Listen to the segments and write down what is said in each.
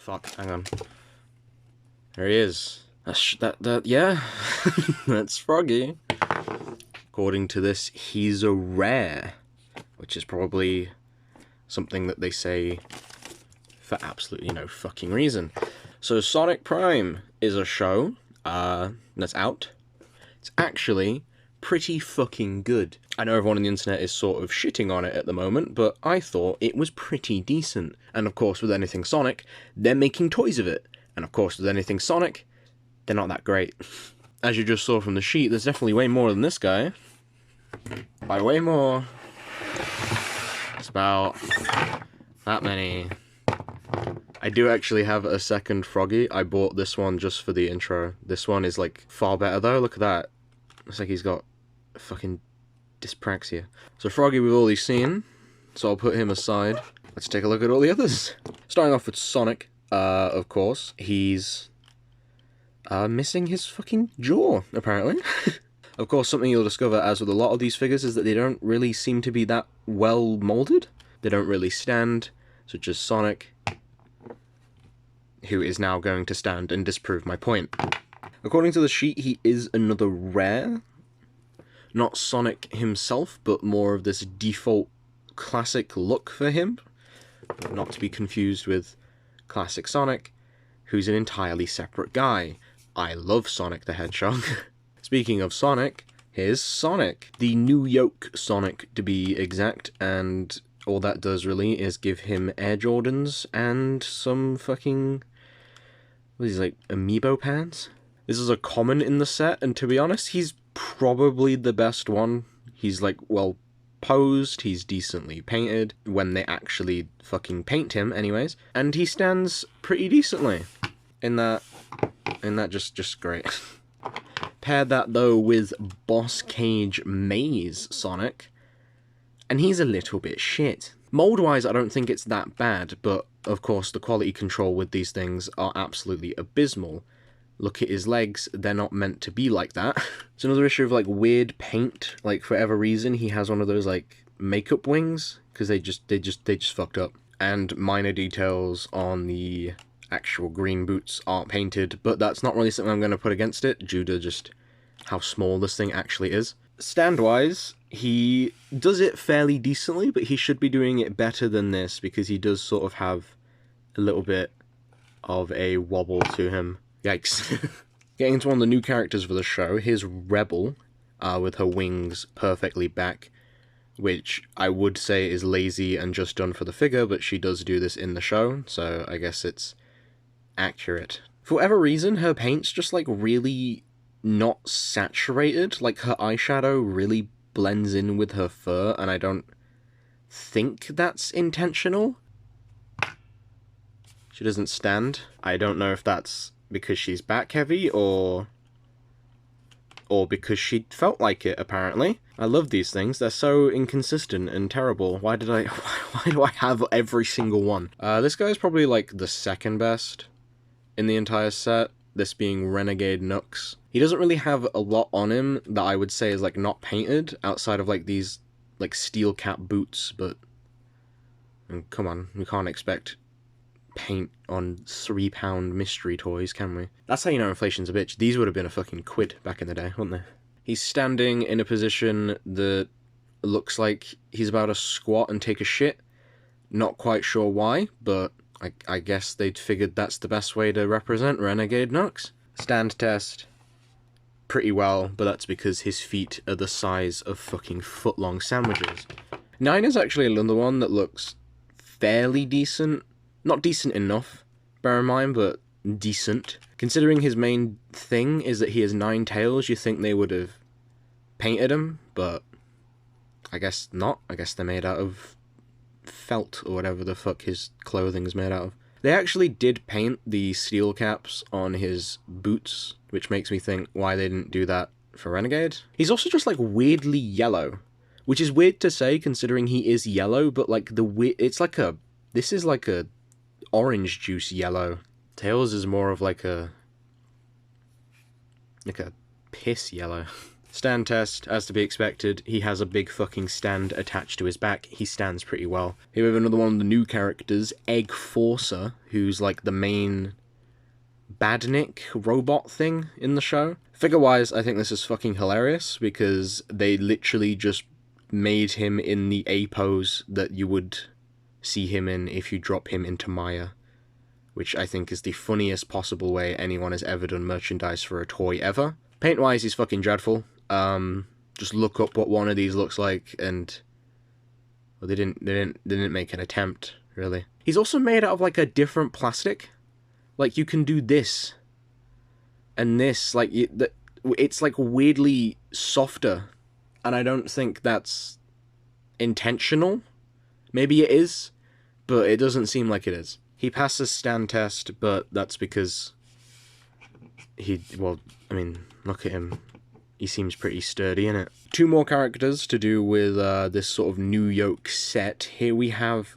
Fuck, hang on. There he is. Yeah. That's Froggy. According to this, he's a rare, which is probably something that they say for absolutely no fucking reason. So Sonic Prime is a show that's out. It's actually pretty fucking good. I know everyone on the internet is sort of shitting on it at the moment, but I thought it was pretty decent. And of course, with anything Sonic, they're making toys of it. And of course, with anything Sonic, they're not that great. As you just saw from the sheet, there's definitely way more than this guy. By way more. It's about that many. I do actually have a second Froggy. I bought this one just for the intro. This one is like far better though. Look at that. Looks like he's got fucking dyspraxia. So Froggy we've already seen, so I'll put him aside. Let's take a look at all the others. Starting off with Sonic, of course. He's missing his fucking jaw, apparently. Of course, something you'll discover, as with a lot of these figures, is that they don't really seem to be that well molded. They don't really stand, such as Sonic, who is now going to stand and disprove my point. According to the sheet, he is another rare. Not Sonic himself, but more of this default classic look for him. Not to be confused with classic Sonic, who's an entirely separate guy. I love Sonic the Hedgehog. Speaking of Sonic, here's Sonic. The New York Sonic, to be exact, and all that does really is give him Air Jordans and some fucking... what is he, like, amiibo pants? This is a common in the set, and to be honest, he's probably the best one. He's, like, well posed, he's decently painted, when they actually fucking paint him, anyways, and he stands pretty decently. In that just great. Pair that, though, with Boss Cage Maze Sonic, and he's a little bit shit. Mold-wise, I don't think it's that bad, but, of course, the quality control with these things are absolutely abysmal. Look at his legs, they're not meant to be like that. It's another issue of, like, weird paint. Like, for whatever reason, he has one of those, like, makeup wings, because they just fucked up. And minor details on the actual green boots aren't painted, but that's not really something I'm going to put against it, due to just how small this thing actually is. Stand-wise, he does it fairly decently, but he should be doing it better than this, because he does sort of have a little bit of a wobble to him. Yikes. Getting into one of the new characters for the show, here's Rebel, with her wings perfectly back, which I would say is lazy and just done for the figure, but she does do this in the show, so I guess it's accurate. For whatever reason, her paint's just, like, really not saturated. Like, her eyeshadow really blends in with her fur, and I don't think that's intentional. She doesn't stand. I don't know if that's because she's back heavy, or because she felt like it, apparently. I love these things. They're so inconsistent and terrible. Why do I have every single one? This guy's probably, like, the second best in the entire set, this being Renegade Nux. He doesn't really have a lot on him that I would say is, like, not painted, outside of, like, these, like, steel cap boots, but... come on, we can't expect paint on £3 mystery toys, can we? That's how you know inflation's a bitch. These would have been a fucking quid back in the day, wouldn't they? He's standing in a position that looks like he's about to squat and take a shit. Not quite sure why, but I guess they'd figured that's the best way to represent Renegade Nux. Stand test. Pretty well, but that's because his feet are the size of fucking foot-long sandwiches. 9 is actually another one that looks fairly decent. Not decent enough, bear in mind, but decent. Considering his main thing is that he has 9 tails, you think they would have painted him, but I guess not. I guess they're made out of felt, or whatever the fuck his clothing's made out of. They actually did paint the steel caps on his boots, which makes me think why they didn't do that for Renegade. He's also just, like, weirdly yellow, which is weird to say considering he is yellow, but, like, it's like a... this is like a orange juice yellow. Tails is more of like a piss yellow. Stand test, as to be expected, he has a big fucking stand attached to his back. He stands pretty well. Here we have another one of the new characters, Egg Forcer, who's like the main badnik robot thing in the show. Figure-wise, I think this is fucking hilarious, because they literally just made him in the A pose that you would see him in if you drop him into Maya, which I think is the funniest possible way anyone has ever done merchandise for a toy ever. Paint-wise, he's fucking dreadful. Just look up what one of these looks like, and well, they didn't make an attempt, really. He's also made out of like a different plastic. Like, you can do this and this, like it's like weirdly softer, and I don't think that's intentional. Maybe it is, but it doesn't seem like it is. He passes stand test, but that's because well, I mean, look at him. He seems pretty sturdy, innit? Two more characters to do with this sort of New York set. Here we have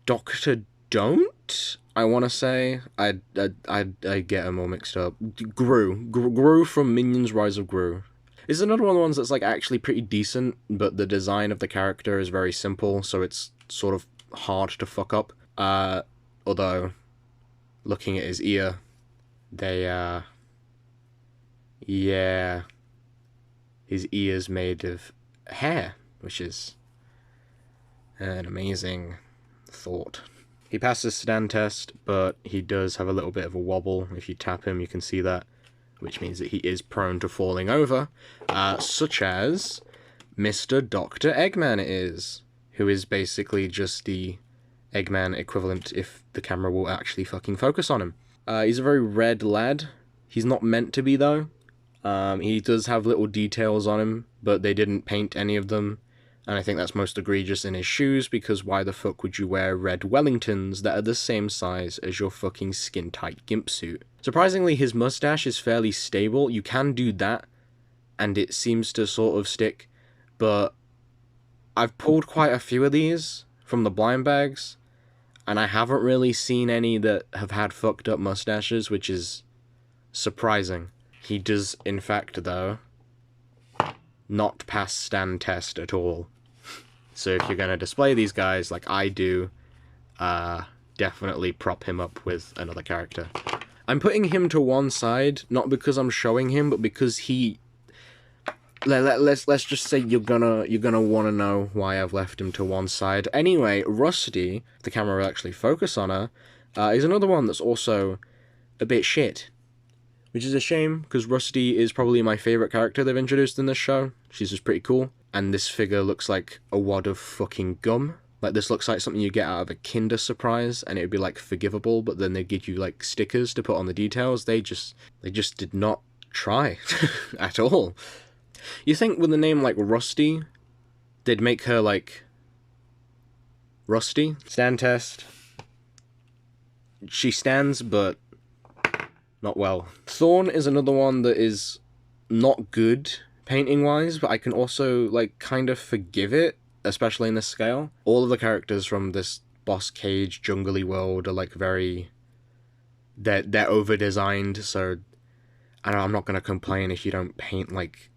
Dr. Don't, I want to say. I get them all mixed up. Gru from Minions Rise of Gru. This is another one of the ones that's like actually pretty decent, but the design of the character is very simple, so it's sort of hard to fuck up. Although, looking at his ear, yeah, his ear's made of hair, which is an amazing thought. He passes stand test, but he does have a little bit of a wobble. If you tap him, you can see that, which means that he is prone to falling over, such as Mr. Dr. Eggman is, who is basically just the Eggman equivalent if the camera will actually fucking focus on him. He's a very red lad. He's not meant to be, though. He does have little details on him, but they didn't paint any of them. And I think that's most egregious in his shoes, because why the fuck would you wear red Wellingtons that are the same size as your fucking skin-tight gimp suit? Surprisingly, his mustache is fairly stable. You can do that, and it seems to sort of stick, but I've pulled quite a few of these from the blind bags, and I haven't really seen any that have had fucked up mustaches, which is surprising. He does, in fact, though, not pass stand test at all. So if you're going to display these guys like I do, definitely prop him up with another character. I'm putting him to one side, not because I'm showing him, but because he... Let's just say you're gonna want to know why I've left him to one side. Anyway, Rusty, the camera will actually focus on her, is another one that's also a bit shit. Which is a shame, because Rusty is probably my favourite character they've introduced in this show. She's just pretty cool. And this figure looks like a wad of fucking gum. Like, this looks like something you get out of a Kinder Surprise, and it would be, like, forgivable, but then they'd give you, like, stickers to put on the details. They just did not try at all. You think with a name like Rusty, they'd make her, like, Rusty? Stand test. She stands, but not well. Thorn is another one that is not good painting-wise, but I can also, like, kind of forgive it, especially in this scale. All of the characters from this Boss Cage, jungly world are, like, very... They're over-designed, so... I don't know, I'm not gonna complain if you don't paint, like,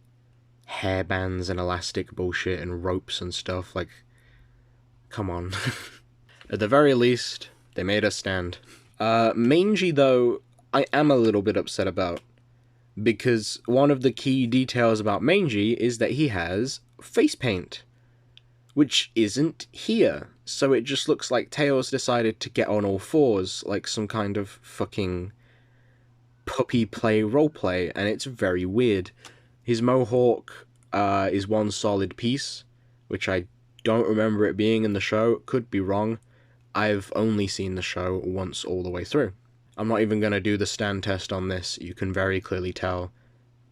hairbands and elastic bullshit and ropes and stuff, like... Come on. At the very least, they made us stand. Mangy, though, I am a little bit upset about, because one of the key details about Mangy is that he has face paint, which isn't here, so it just looks like Tails decided to get on all fours, like some kind of fucking puppy play roleplay, and it's very weird. His mohawk is one solid piece, which I don't remember it being in the show, could be wrong. I've only seen the show once all the way through. I'm not even going to do the stand test on this. You can very clearly tell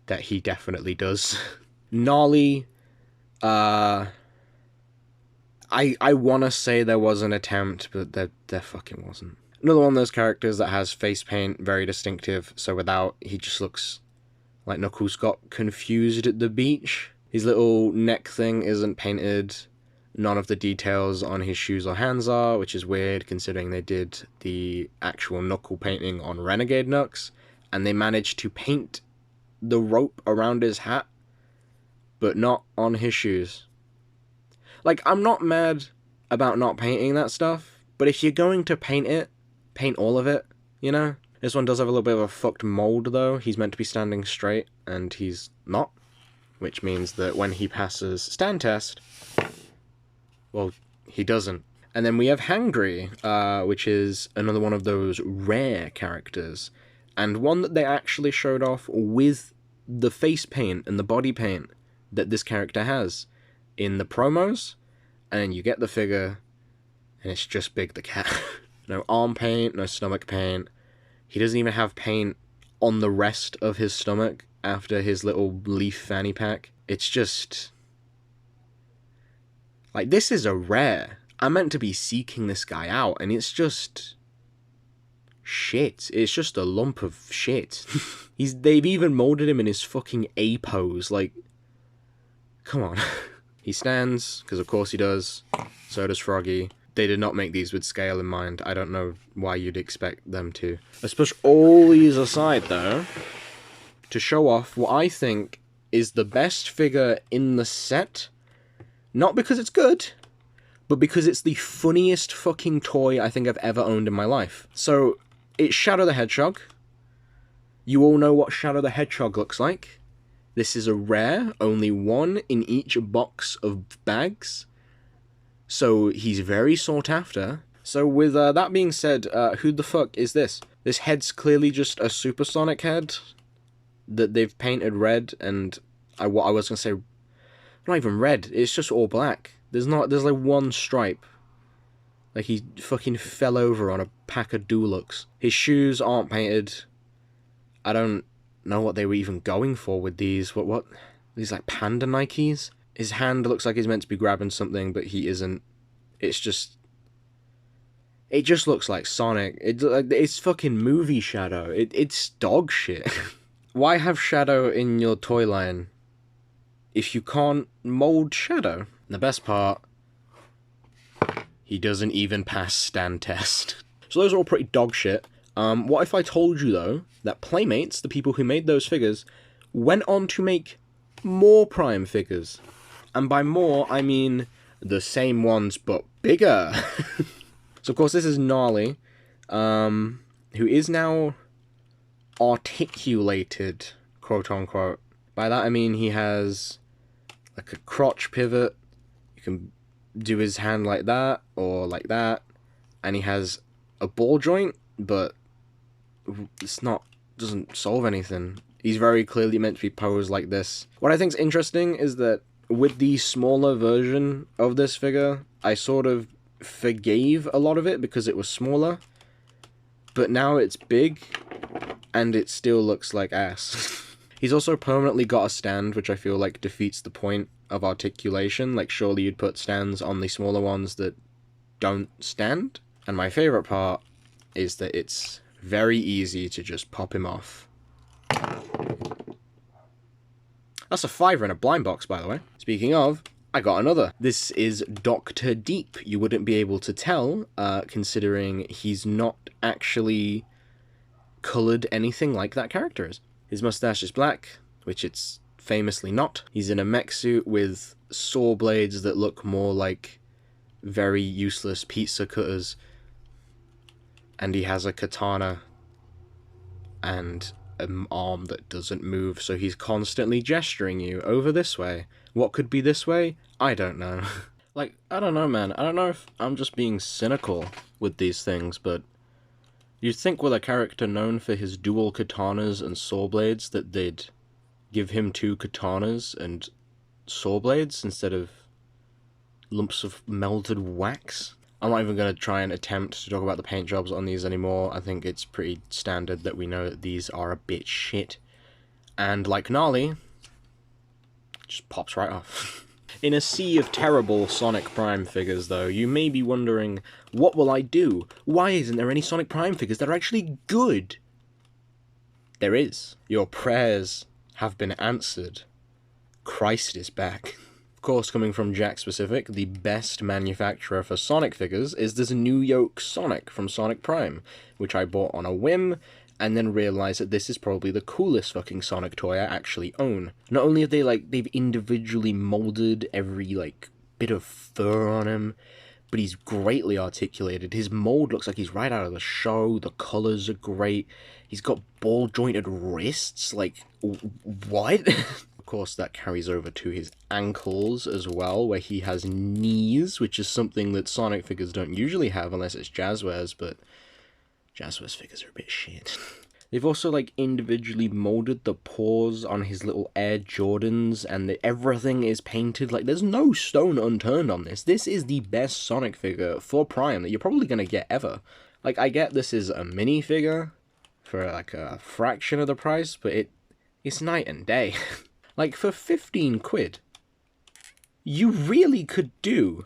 that he definitely does. Nolly, I want to say there was an attempt, but there fucking wasn't. Another one of those characters that has face paint, very distinctive, so without, he just looks like Knuckles got confused at the beach. His little neck thing isn't painted. None of the details on his shoes or hands are, which is weird considering they did the actual knuckle painting on Renegade Knucks, and they managed to paint the rope around his hat but not on his shoes. Like, I'm not mad about not painting that stuff, but if you're going to paint it, paint all of it, you know? This one does have a little bit of a fucked mold, though. He's meant to be standing straight, and he's not. Which means that when he passes stand test, well, he doesn't. And then we have Hangry, which is another one of those rare characters. And one that they actually showed off with the face paint and the body paint that this character has in the promos. And you get the figure, and it's just Big the Cat. No arm paint, no stomach paint. He doesn't even have paint on the rest of his stomach after his little leaf fanny pack. It's just... like, this is a rare. I'm meant to be seeking this guy out, and it's just... shit. It's just a lump of shit. They've even molded him in his fucking A pose, like... come on. He stands, because of course he does. So does Froggy. They did not make these with scale in mind. I don't know why you'd expect them to. Let's push all these aside, though, to show off what I think is the best figure in the set. Not because it's good, but because it's the funniest fucking toy I think I've ever owned in my life. So, it's Shadow the Hedgehog. You all know what Shadow the Hedgehog looks like. This is a rare, only one in each box of bags. So he's very sought after. So with that being said, who the fuck is this? This head's clearly just a Supersonic head that they've painted red, and what I was gonna say, not even red. It's just all black. There's like one stripe. Like he fucking fell over on a pack of Dulux. His shoes aren't painted. I don't know what they were even going for with these. What? These like panda Nikes? His hand looks like he's meant to be grabbing something, but he isn't. It's just... it just looks like Sonic. It's fucking movie Shadow. It's dog shit. Why have Shadow in your toy line if you can't mold Shadow? And the best part, he doesn't even pass stand test. So those are all pretty dog shit. What if I told you, though, that Playmates, the people who made those figures, went on to make more Prime figures? And by more, I mean the same ones, but bigger. So, of course, this is Gnarly, who is now articulated, quote-unquote. By that, I mean he has, like, a crotch pivot. You can do his hand like that, or like that. And he has a ball joint, but it's not... doesn't solve anything. He's very clearly meant to be posed like this. What I think's interesting is that with the smaller version of this figure, I sort of forgave a lot of it because it was smaller. But now it's big, and it still looks like ass. He's also permanently got a stand, which I feel like defeats the point of articulation. Like, surely you'd put stands on the smaller ones that don't stand. And my favorite part is that it's very easy to just pop him off. That's a $5 in a blind box, by the way. Speaking of, I got another. This is Dr. Deep. You wouldn't be able to tell, considering he's not actually coloured anything like that character is. His mustache is black, which it's famously not. He's in a mech suit with saw blades that look more like very useless pizza cutters. And he has a katana and an arm that doesn't move, so he's constantly gesturing you over this way. What could be this way? I don't know. Like, I don't know, man. I don't know if I'm just being cynical with these things, but you'd think with a character known for his dual katanas and saw blades that they'd give him 2 katanas and saw blades instead of lumps of melted wax. I'm not even going to try and attempt to talk about the paint jobs on these anymore. I think it's pretty standard that we know that these are a bit shit. And like Gnarly, just pops right off. In a sea of terrible Sonic Prime figures, though, you may be wondering, what will I do? Why isn't there any Sonic Prime figures that are actually good? There is. Your prayers have been answered. Christ is back. Of course, coming from Jack Specific, the best manufacturer for Sonic figures is this New Yoke Sonic from Sonic Prime, which I bought on a whim, and then realize that this is probably the coolest fucking Sonic toy I actually own. Not only have they, like, they've individually molded every, like, bit of fur on him, but he's greatly articulated. His mold looks like he's right out of the show. The colors are great. He's got ball-jointed wrists. Like, what? Of course, that carries over to his ankles as well, where he has knees, which is something that Sonic figures don't usually have unless it's Jazzwares, but Jazzwares figures are a bit shit. They've also, like, individually molded the paws on his little Air Jordans, and everything is painted. Like, there's no stone unturned on this. This is the best Sonic figure for Prime that you're probably going to get ever. Like, I get this is a minifigure for, like, a fraction of the price, but it's night and day. Like, for 15 quid, you really could do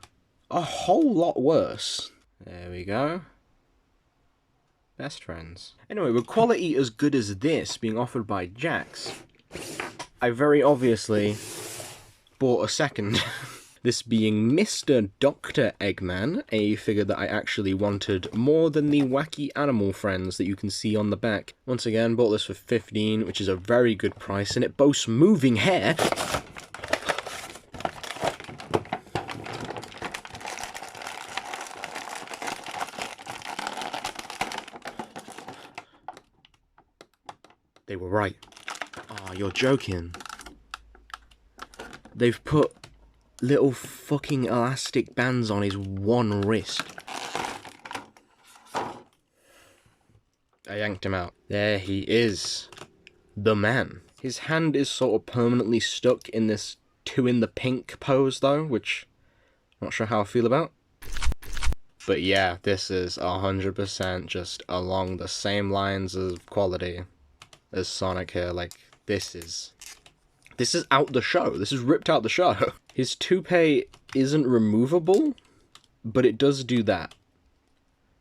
a whole lot worse. There we go. Best friends. Anyway, with quality as good as this being offered by Jax, I very obviously bought a second. This being Mr. Dr. Eggman, a figure that I actually wanted more than the wacky animal friends that you can see on the back. Once again, bought this for 15, which is a very good price, and it boasts moving hair. They were right. Oh, you're joking. They've put little fucking elastic bands on his one wrist. I yanked him out. There he is. The man. His hand is sort of permanently stuck in this 2 in the pink pose though, which I'm not sure how I feel about. But yeah, this is 100% just along the same lines of quality as Sonic here. Like, this is out the show. This is ripped out the show. His toupee isn't removable, but it does do that,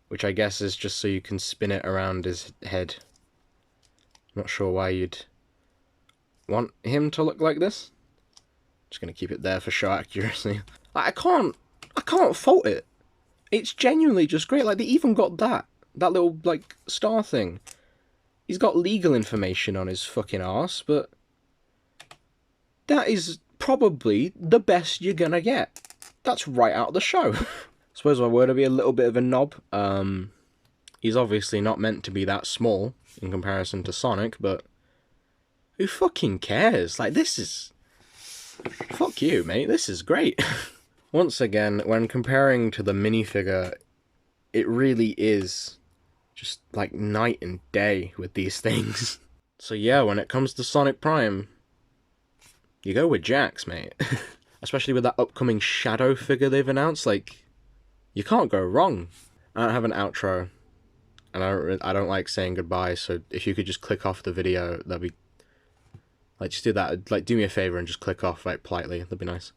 which I guess is just so you can spin it around his head. Not sure why you'd want him to look like this. Just gonna keep it there for show accuracy. Like, I can't fault it. It's genuinely just great. Like, they even got that little, like, star thing. He's got legal information on his fucking arse, but that is probably the best you're gonna get. That's right out of the show. I suppose I were to be a little bit of a knob. He's obviously not meant to be that small in comparison to Sonic, but who fucking cares? Like, this is... Fuck you, mate. This is great. Once again, when comparing to the minifigure, it really is just like night and day with these things. So yeah, when it comes to Sonic Prime, you go with Jax, mate. Especially with that upcoming Shadow figure they've announced. Like, you can't go wrong. I don't have an outro, and I don't like saying goodbye, so if you could just click off the video, that'd be... Like, just do that. Like, do me a favor and just click off, like, politely. That'd be nice.